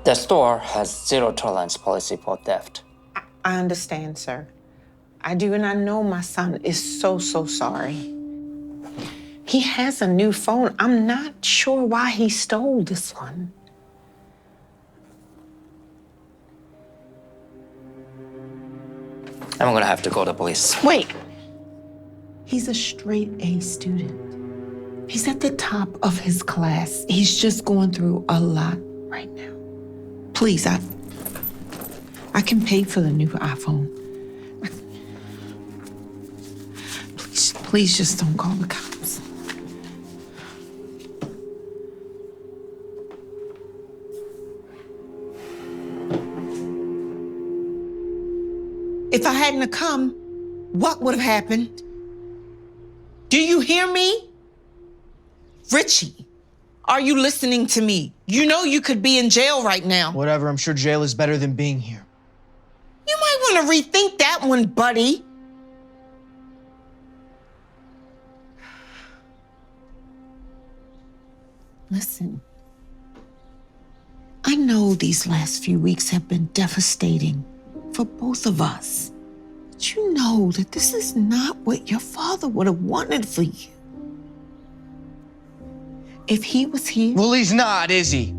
The store has zero tolerance policy for theft. I understand, sir. I do, and I know my son is so sorry. He has a new phone. I'm not sure why he stole this one. I'm gonna have to call the police. Wait. He's a straight A student. He's at the top of his class. He's just going through a lot right now. Please, I can pay for the new iPhone. Please just don't call the cops. If I hadn't have come, what would have happened? Do you hear me? Richie, are you listening to me? You know you could be in jail right now. Whatever, I'm sure jail is better than being here. You might want to rethink that one, buddy. Listen, I know these last few weeks have been devastating for both of us. But you know that this is not what your father would have wanted for you. If he was here... Well, he's not, is he?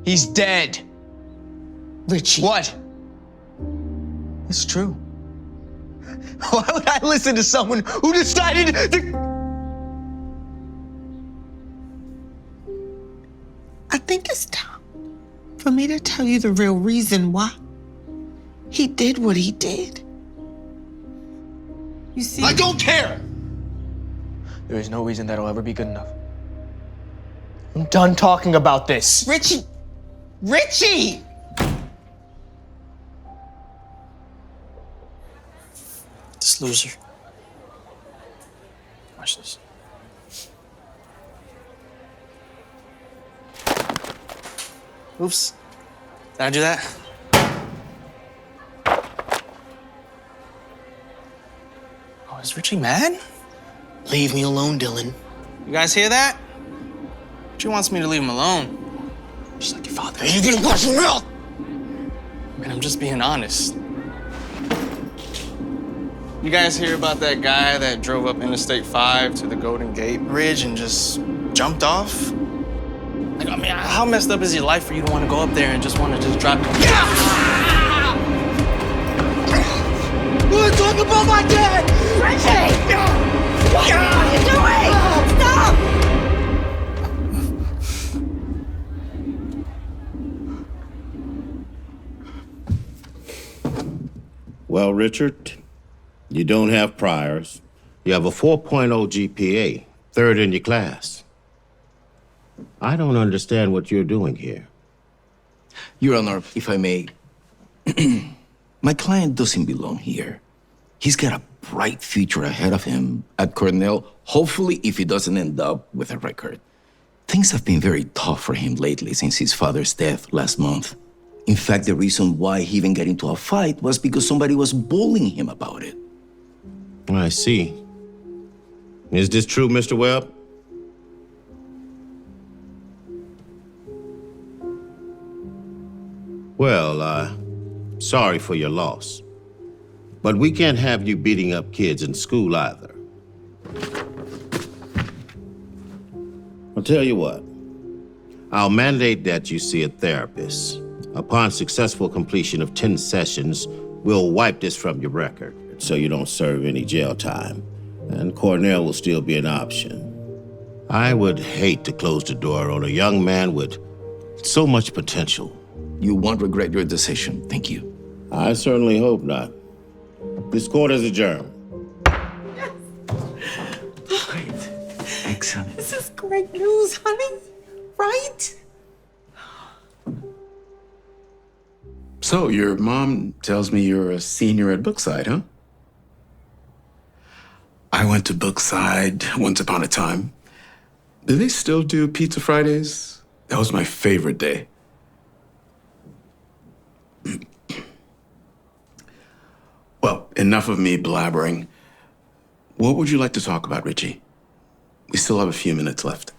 He's dead. Richie. What? It's true. Why would I listen to someone who decided to... I think it's time for me to tell you the real reason why he did what he did. You see... I don't care! There is no reason that'll ever be good enough. I'm done talking about this. Richie! Richie! This loser. Watch this. Oops. Did I do that? Oh, is Richie mad? Leave me alone, Dylan. You guys hear that? Richie wants me to leave him alone. Just like your father. You didn't watch him out! Man, I'm just being honest. You guys hear about that guy that drove up Interstate 5 to the Golden Gate Bridge and just jumped off? Like, I mean, how messed up is your life for you to want to go up there and just want to just drop... You wanna talk about my dad? Richie! What are you doing? Stop! Well, Richard, you don't have priors. You have a 4.0 GPA, third in your class. I don't understand what you're doing here. Your Honor, if I may, my client doesn't belong here. He's got a bright future ahead of him at Cornell, hopefully if he doesn't end up with a record. Things have been very tough for him lately since his father's death last month. In fact, the reason why he even got into a fight was because somebody was bullying him about it. I see. Is this true, Mr. Webb? Well, sorry for your loss. But we can't have you beating up kids in school either. I'll tell you what. I'll mandate that you see a therapist. Upon successful completion of 10 sessions, we'll wipe this from your record so you don't serve any jail time. And Cornell will still be an option. I would hate to close the door on a young man with so much potential. You won't regret your decision. Thank you. I certainly hope not. This court is adjourned. Great. Excellent. This is great news, honey. Right? So, your mom tells me you're a senior at Brookside, huh? I went to Brookside once upon a time. Do they still do Pizza Fridays? That was my favorite day. Well, enough of me blabbering. What would you like to talk about, Richie? We still have a few minutes left.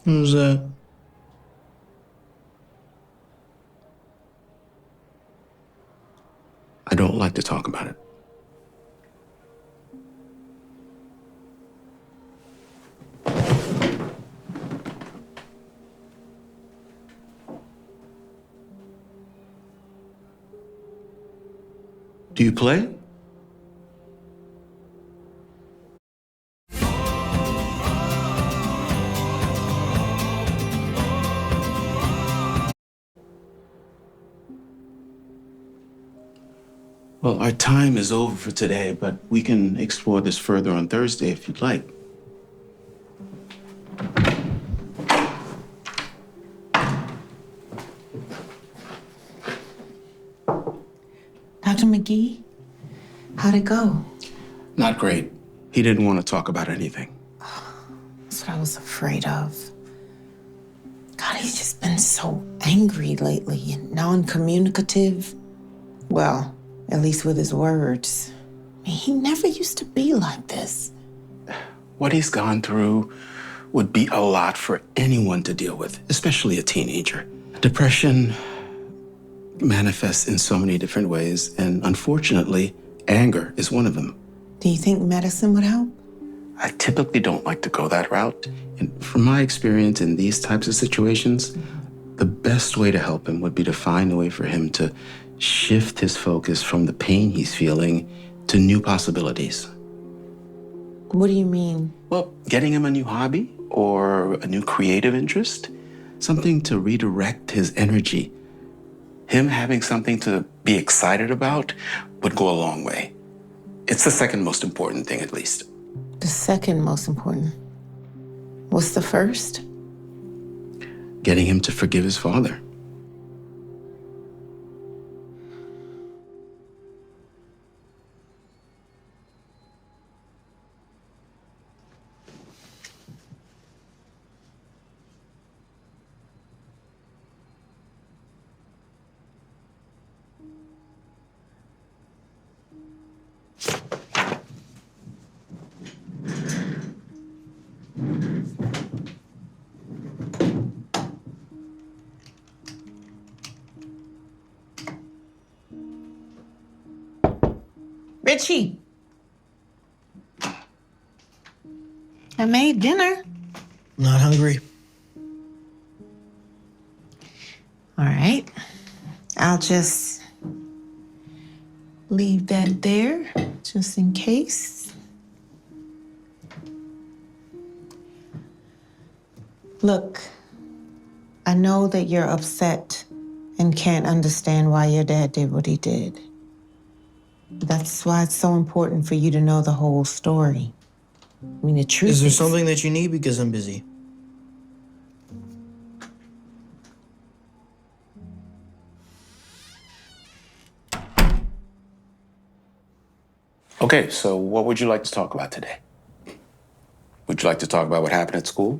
Who's that? I don't like to talk about it. Do you play? Well, our time is over for today, but we can explore this further on Thursday if you'd like. Dr. McGee, how'd it go? Not great. He didn't want to talk about anything. That's what I was afraid of. God, he's just been so angry lately and non-communicative. Well, at least with his words. I mean, he never used to be like this. What he's gone through would be a lot for anyone to deal with, especially a teenager. Depression manifests in so many different ways, and unfortunately, anger is one of them. Do you think medicine would help? I typically don't like to go that route. And from my experience in these types of situations, the best way to help him would be to find a way for him to shift his focus from the pain he's feeling to new possibilities. What do you mean? Well, getting him a new hobby or a new creative interest, something to redirect his energy. Him having something to be excited about would go a long way. It's the second most important thing, at least. The second most important. What's the first? Getting him to forgive his father. Richie. I made dinner. Not hungry. All right. I'll just leave that there, just in case. Look, I know that you're upset and can't understand why your dad did what he did. That's why it's so important for you to know the whole story. I mean, the truth Is there something that you need? Because I'm busy. Okay, so what would you like to talk about today? Would you like to talk about what happened at school?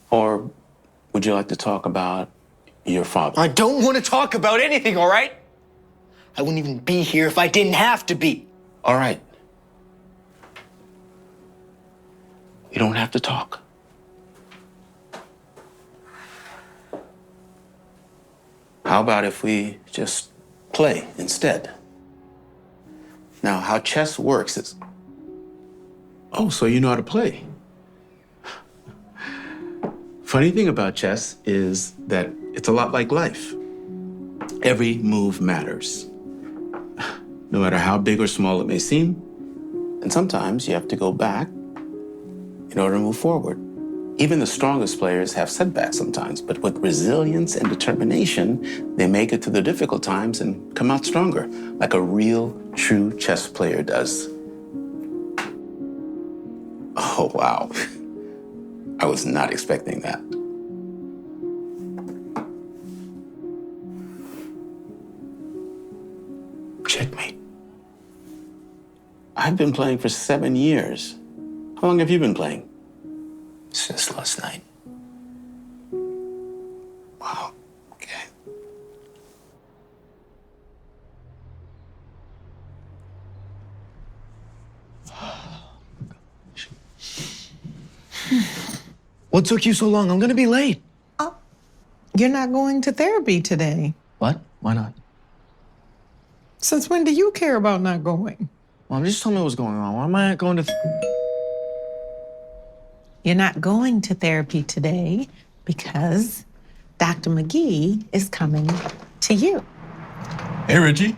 Or would you like to talk about your father? I don't want to talk about anything, all right? I wouldn't even be here if I didn't have to be. All right. You don't have to talk. How about if we just play instead? Now, how chess works is... Oh, so you know how to play. Funny thing about chess is that it's a lot like life. Every move matters, no matter how big or small it may seem. And sometimes you have to go back in order to move forward. Even the strongest players have setbacks sometimes, but with resilience and determination, they make it to the difficult times and come out stronger, like a real, true chess player does. Oh, wow. I was not expecting that. Checkmate. I've been playing for 7 years. How long have you been playing? Since last night. Wow. Okay. What took you so long? I'm gonna be late. You're not going to therapy today. What? Why not? Since when do you care about not going? Mom, just tell me what's going on. Why am I not going to... You're not going to therapy today because Dr. McGee is coming to you. Hey, Richie.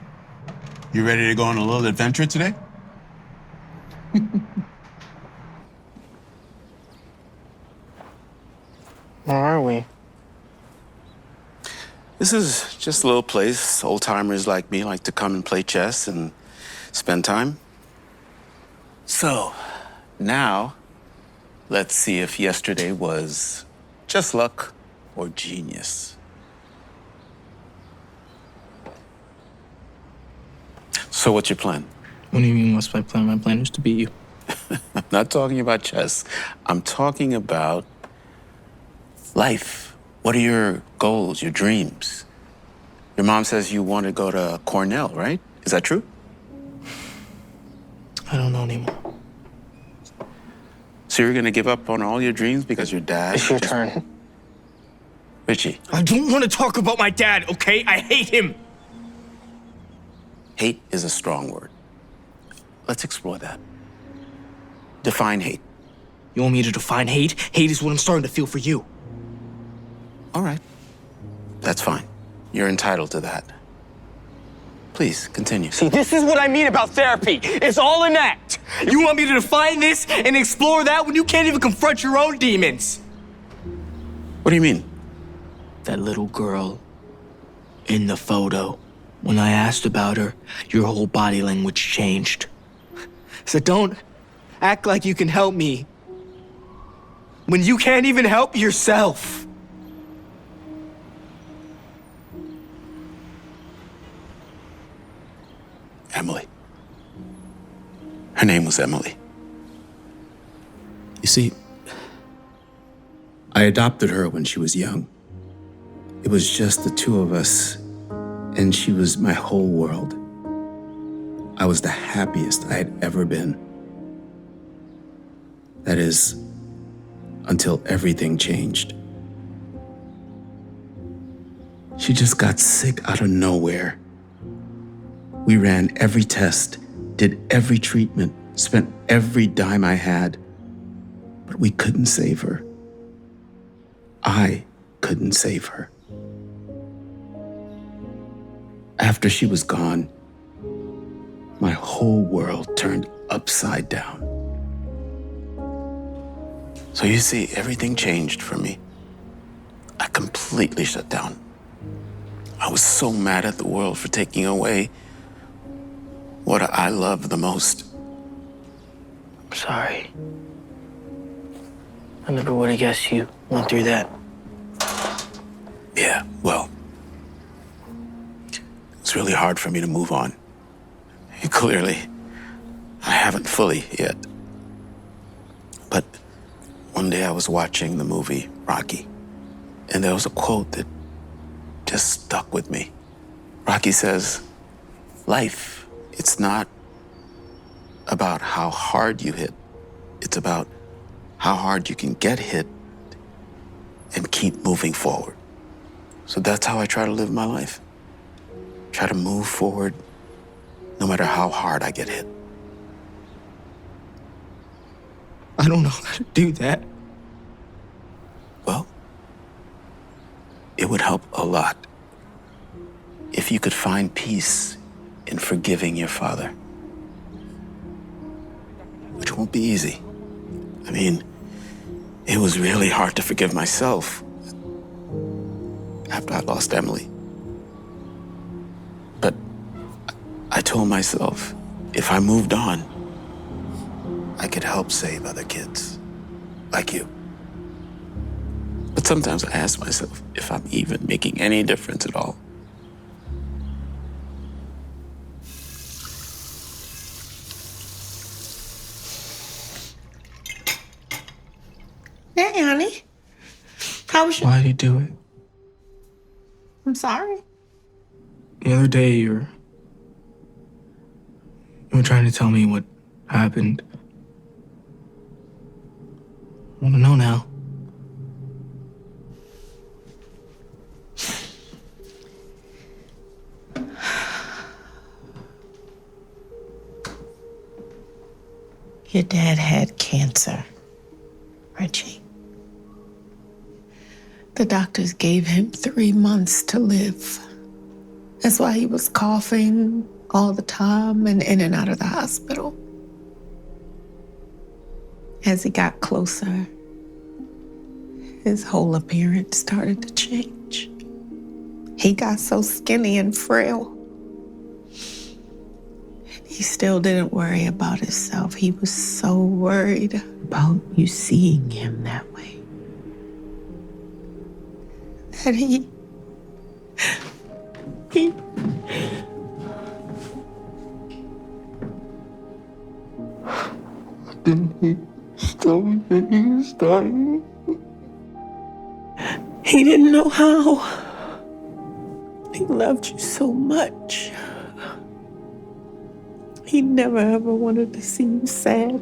You ready to go on a little adventure today? Where are we? This is just a little place old timers like me like to come and play chess and spend time. So, now, let's see if yesterday was just luck or genius. So, what's your plan? What do you mean, what's my plan? My plan is to beat you. I'm not talking about chess. I'm talking about life. What are your goals, your dreams? Your mom says you want to go to Cornell, right? Is that true? I don't know anymore. So you're gonna give up on all your dreams because your dad... It's your turn. Richie, I don't want to talk about my dad, okay? I hate him. hate is a strong word. Let's explore that. Define hate. You want me to define hate? Hate is what I'm starting to feel for you. All right. That's fine. You're entitled to that. Please, continue. See, this is what I mean about therapy. It's all an act. You want me to define this and explore that when you can't even confront your own demons? What do you mean? That little girl in the photo. When I asked about her, your whole body language changed. So don't act like you can help me when you can't even help yourself. Emily. Her name was Emily. You see, I adopted her when she was young. It was just the two of us, and she was my whole world. I was the happiest I had ever been. That is, until everything changed. She just got sick out of nowhere. We ran every test, did every treatment, spent every dime I had, but we couldn't save her. I couldn't save her. After she was gone, my whole world turned upside down. So you see, everything changed for me. I completely shut down. I was so mad at the world for taking away what I love the most. I'm sorry. I never would have guessed you went through that. Yeah, well, it's really hard for me to move on. Clearly, I haven't fully yet. But one day I was watching the movie Rocky, and there was a quote that just stuck with me. Rocky says, life, it's not about how hard you hit. It's about how hard you can get hit and keep moving forward. So that's how I try to live my life. Try to move forward no matter how hard I get hit. I don't know how to do that. Well, it would help a lot if you could find peace in forgiving your father, which won't be easy. I mean, it was really hard to forgive myself after I lost Emily. But I told myself, if I moved on, I could help save other kids, like you. But sometimes I ask myself if I'm even making any difference at all. Hey, honey. How was your... Why'd you do it? I'm sorry. The other day, you were trying to tell me what happened. I want to know now. Your dad had cancer, Reggie. The doctors gave him 3 months to live. That's why he was coughing all the time and in and out of the hospital. As he got closer, his whole appearance started to change. He got so skinny and frail. He still didn't worry about himself. He was so worried about you seeing him that way. That he Didn't he tell me that he was dying? He didn't know how. He loved you so much. He never ever wanted to see you sad.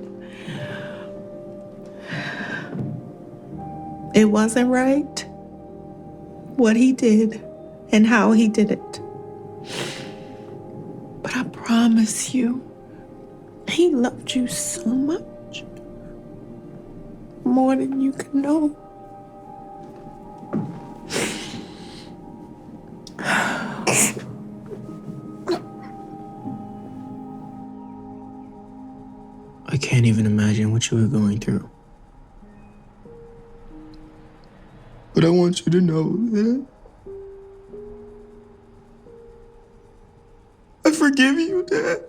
It wasn't right what he did and how he did it. But I promise you, he loved you so much. More than you can know. I can't even imagine what you were going through. But I want you to know that I forgive you, Dad.